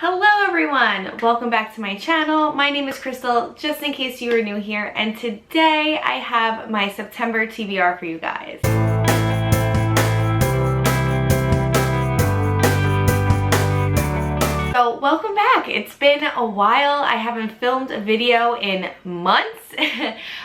Hello everyone! Welcome back to my channel. My name is Krystle, just in case you are new here, and today I have my September TBR for you guys. So welcome back. It's been a while. I haven't filmed a video in months.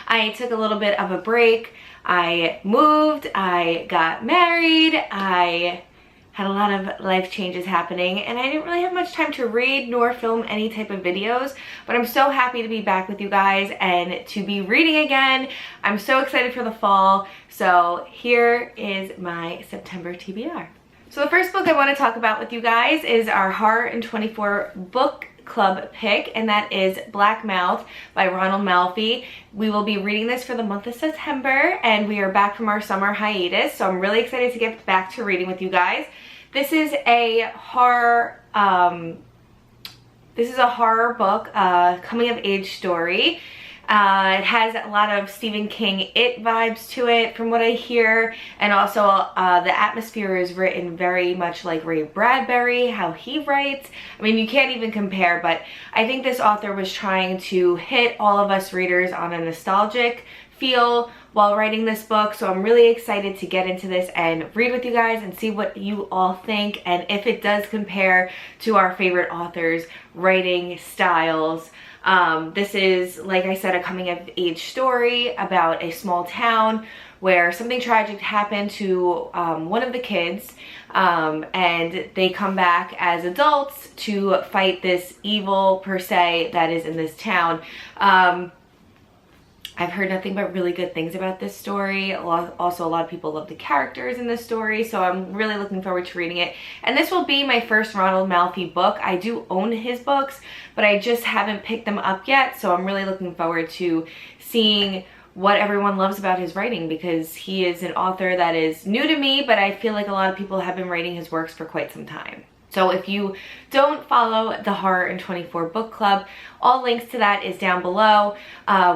I took a little bit of a break. I moved, I got married, I had a lot of life changes happening, and I didn't really have much time to read nor film any type of videos, but I'm so happy to be back with you guys and to be reading again. I'm so excited for the fall. So here is my September TBR. So the first book I want to talk about with you guys is our Horror in 24 book club pick, and that is Black Mouth by Ronald Malfi. We will be reading this for the month of September, and we are back from our summer hiatus, so I'm really excited to get back to reading with you guys. This is a horror book, coming of age story. It has a lot of Stephen King It vibes to it from what I hear, and also the atmosphere is written very much like Ray Bradbury, how he writes. I mean, you can't even compare, but I think this author was trying to hit all of us readers on a nostalgic feel while writing this book, so I'm really excited to get into this and read with you guys and see what you all think, and if it does compare to our favorite authors' writing styles. This is, like I said, a coming of age story about a small town where something tragic happened to one of the kids, and they come back as adults to fight this evil, per se, that is in this town. I've heard nothing but really good things about this story. Also, a lot of people love the characters in this story, so I'm really looking forward to reading it. And this will be my first Ronald Malfi book. I do own his books, but I just haven't picked them up yet, so I'm really looking forward to seeing what everyone loves about his writing, because he is an author that is new to me, but I feel like a lot of people have been writing his works for quite some time. So if you don't follow the Horror in 24 book club, all links to that is down below.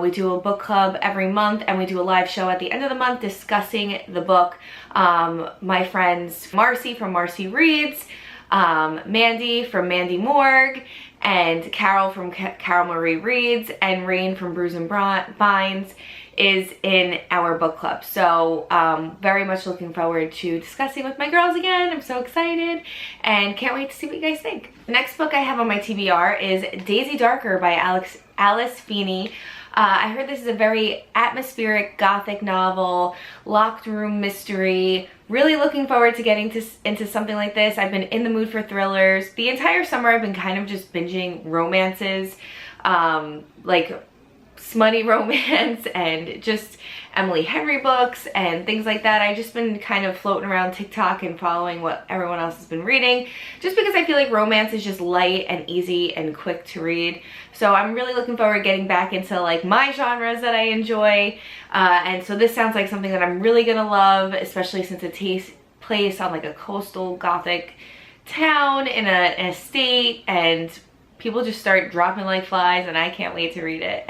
We do a book club every month, and we do a live show at the end of the month discussing the book. My friends Marcy from Marcy Reads, Mandy from Mandy Morg, and Carol from Carol Marie Reads, and Rain from Brews and Binds is in our book club. So very much looking forward to discussing with my girls again. I'm so excited and can't wait to see what you guys think. The next book I have on my TBR is Daisy Darker by Alice Feeney. I heard this is a very atmospheric gothic novel, locked room mystery. Really looking forward to getting into something like this. I've been in the mood for thrillers. The entire summer I've been kind of just binging romances, like smutty romance and just Emily Henry books and things like that. I've just been kind of floating around TikTok and following what everyone else has been reading, just because I feel like romance is just light and easy and quick to read. So I'm really looking forward to getting back into like my genres that I enjoy, and so this sounds like something that I'm really gonna love, especially since it takes place on like a coastal gothic town in a state, and people just start dropping like flies, and I can't wait to read it.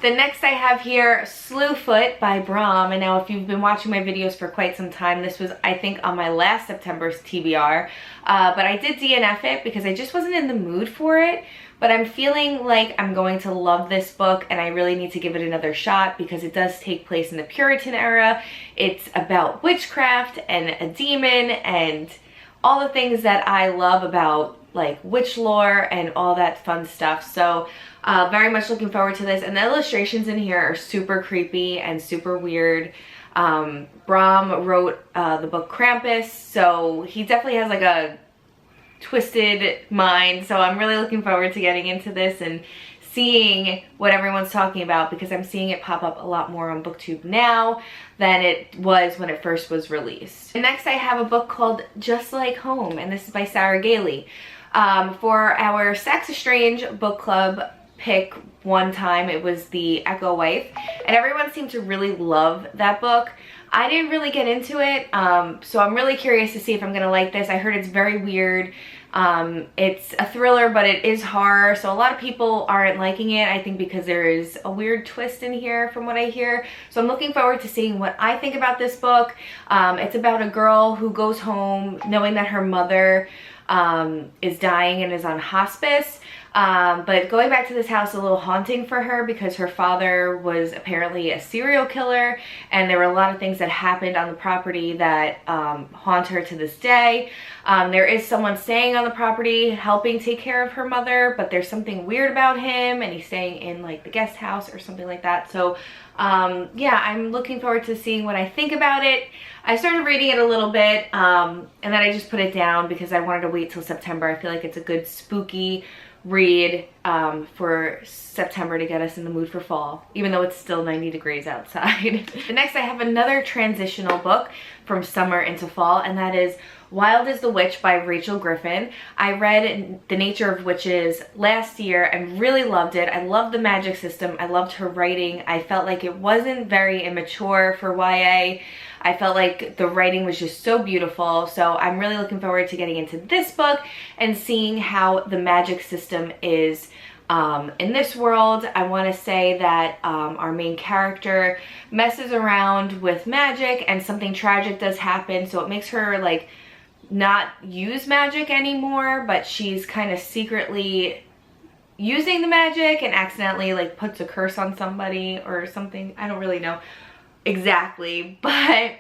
The next I have here, Slew Foot by Bram. And now if you've been watching my videos for quite some time, this was, I think, on my last September's TBR. But I did DNF it because I just wasn't in the mood for it. But I'm feeling like I'm going to love this book, and I really need to give it another shot because it does take place in the Puritan era. It's about witchcraft and a demon and all the things that I love about like witch lore and all that fun stuff. So very much looking forward to this, and the illustrations in here are super creepy and super weird. Bram wrote the book Krampus, so he definitely has like a twisted mind, so I'm really looking forward to getting into this and seeing what everyone's talking about, because I'm seeing it pop up a lot more on Booktube now than it was when it first was released. And next I have a book called Just Like Home, and this is by Sarah Gailey. For our Sex Strange book club pick one time, it was The Echo Wife, and everyone seemed to really love that book. I didn't really get into it, so I'm really curious to see if I'm gonna like this. I heard it's very weird. It's a thriller, but it is horror, so a lot of people aren't liking it, I think, because there is a weird twist in here from what I hear. So I'm looking forward to seeing what I think about this book. It's about a girl who goes home knowing that her mother is dying and is on hospice. But going back to this house, a little haunting for her because her father was apparently a serial killer, and there were a lot of things that happened on the property that haunt her to this day. There is someone staying on the property helping take care of her mother, but there's something weird about him, and he's staying in like the guest house or something like that. So yeah, I'm looking forward to seeing what I think about it. I started reading it a little bit, and then I just put it down because I wanted to wait till September. I feel like it's a good spooky read for September to get us in the mood for fall, even though it's still 90 degrees outside. Next, I have another transitional book from summer into fall, and that is Wild as the Witch by Rachel Griffin. I read The Nature of Witches last year and really loved it. I loved the magic system. I loved her writing. I felt like it wasn't very immature for YA. I felt like the writing was just so beautiful. So I'm really looking forward to getting into this book and seeing how the magic system is in this world. I want to say that our main character messes around with magic and something tragic does happen. So it makes her like not use magic anymore, but she's kind of secretly using the magic and accidentally like puts a curse on somebody or something. I don't really know exactly, but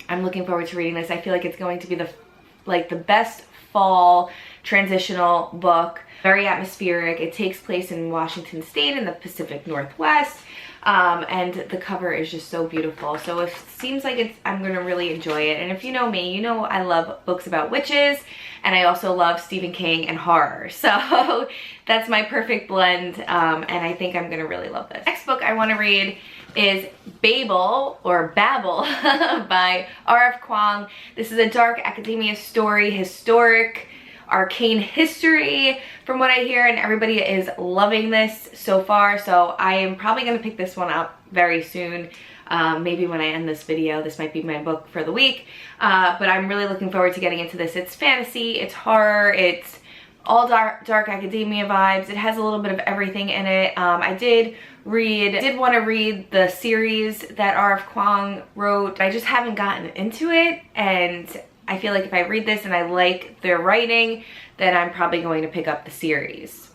I'm looking forward to reading this. I feel like it's going to be the best fall transitional book. Very atmospheric. It takes place in Washington State in the Pacific Northwest. And the cover is just so beautiful. So it seems like I'm going to really enjoy it. And if you know me, you know I love books about witches, and I also love Stephen King and horror. So that's my perfect blend, and I think I'm going to really love this. Next book I want to read is Babble by R.F. Kuang. This is a dark academia story, historic, arcane history from what I hear, and everybody is loving this so far. So I am probably going to pick this one up very soon. Maybe when I end this video, this might be my book for the week. But I'm really looking forward to getting into this. It's fantasy, it's horror, it's all dark academia vibes. It has a little bit of everything in it. I did want to read the series that R.F. Kuang wrote. I just haven't gotten into it, and I feel like if I read this and I like their writing, then I'm probably going to pick up the series.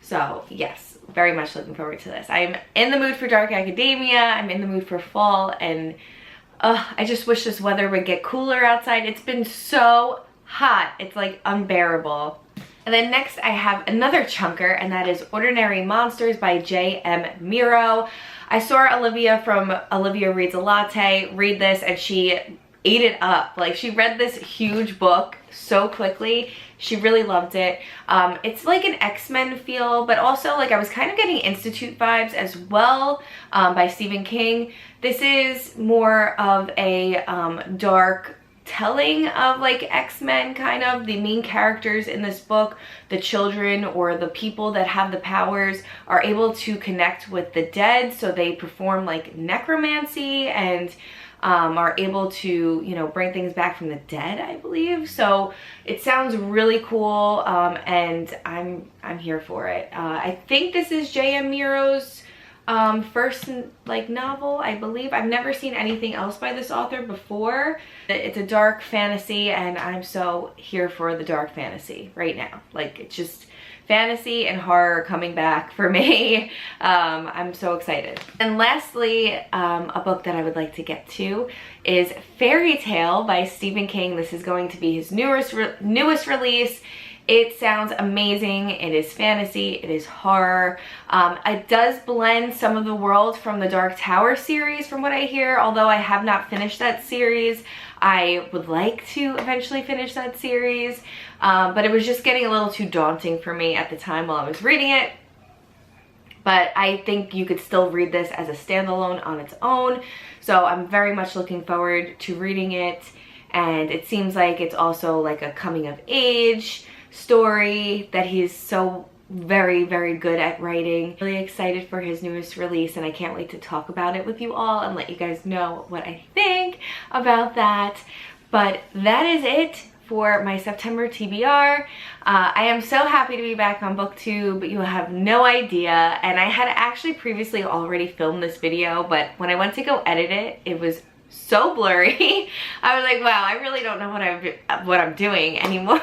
So yes, very much looking forward to this. I'm in the mood for dark academia. I'm in the mood for fall, and I just wish this weather would get cooler outside. It's been so hot. It's like unbearable. And then next I have another chunker, and that is Ordinary Monsters by J.M. Miro. I saw Olivia from Olivia Reads a Latte read this, and she ate it up. Like, she read this huge book so quickly. She really loved it. It's like an X-Men feel, but also like I was kind of getting Institute vibes as well, by Stephen King. This is more of a dark telling of like X-Men kind of. The main characters in this book, the children or the people that have the powers, are able to connect with the dead, so they perform like necromancy and are able to, you know, bring things back from the dead, I believe. So it sounds really cool, and I'm here for it. I think this is J.M. Miro's first like novel, I believe. I've never seen anything else by this author before. It's a dark fantasy, and I'm so here for the dark fantasy right now. Like, it's just fantasy and horror coming back for me. I'm so excited. And lastly, a book that I would like to get to is Fairy Tale by Stephen King. This is going to be his newest release. It sounds amazing. It is fantasy, it is horror. It does blend some of the world from the Dark Tower series from what I hear, although I have not finished that series. I would like to eventually finish that series, but it was just getting a little too daunting for me at the time while I was reading it. But I think you could still read this as a standalone on its own. So I'm very much looking forward to reading it. And it seems like it's also like a coming of age story that he's so very, very good at writing. Really excited for his newest release, and I can't wait to talk about it with you all and let you guys know what I think about that. But that is it for my September TBR. I am so happy to be back on Booktube, but you have no idea. And I had actually previously already filmed this video, but when I went to go edit it, it was so blurry. I was like, wow, I really don't know what I'm doing anymore.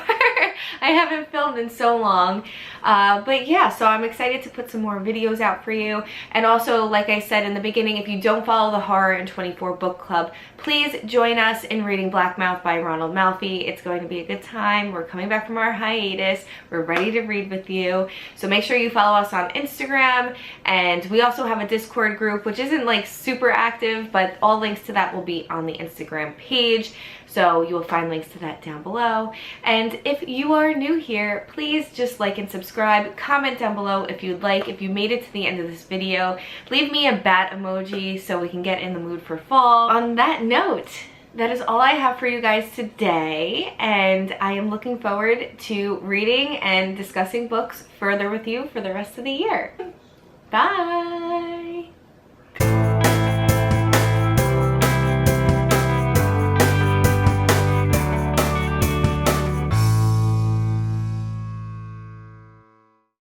I haven't filmed in so long. But yeah, so I'm excited to put some more videos out for you. And also, like I said in the beginning, if you don't follow the Horror in 24 book club, please join us in reading Black Mouth by Ronald Malfi. It's going to be a good time. We're coming back from our hiatus. We're ready to read with you. So make sure you follow us on Instagram. And we also have a Discord group, which isn't like super active, but all links to that will be on the Instagram page. So you will find links to that down below. And if you are new here, please just like and subscribe. Comment down below if you'd like. If you made it to the end of this video, leave me a bat emoji so we can get in the mood for fall. On that note, that is all I have for you guys today, and I am looking forward to reading and discussing books further with you for the rest of the year. Bye!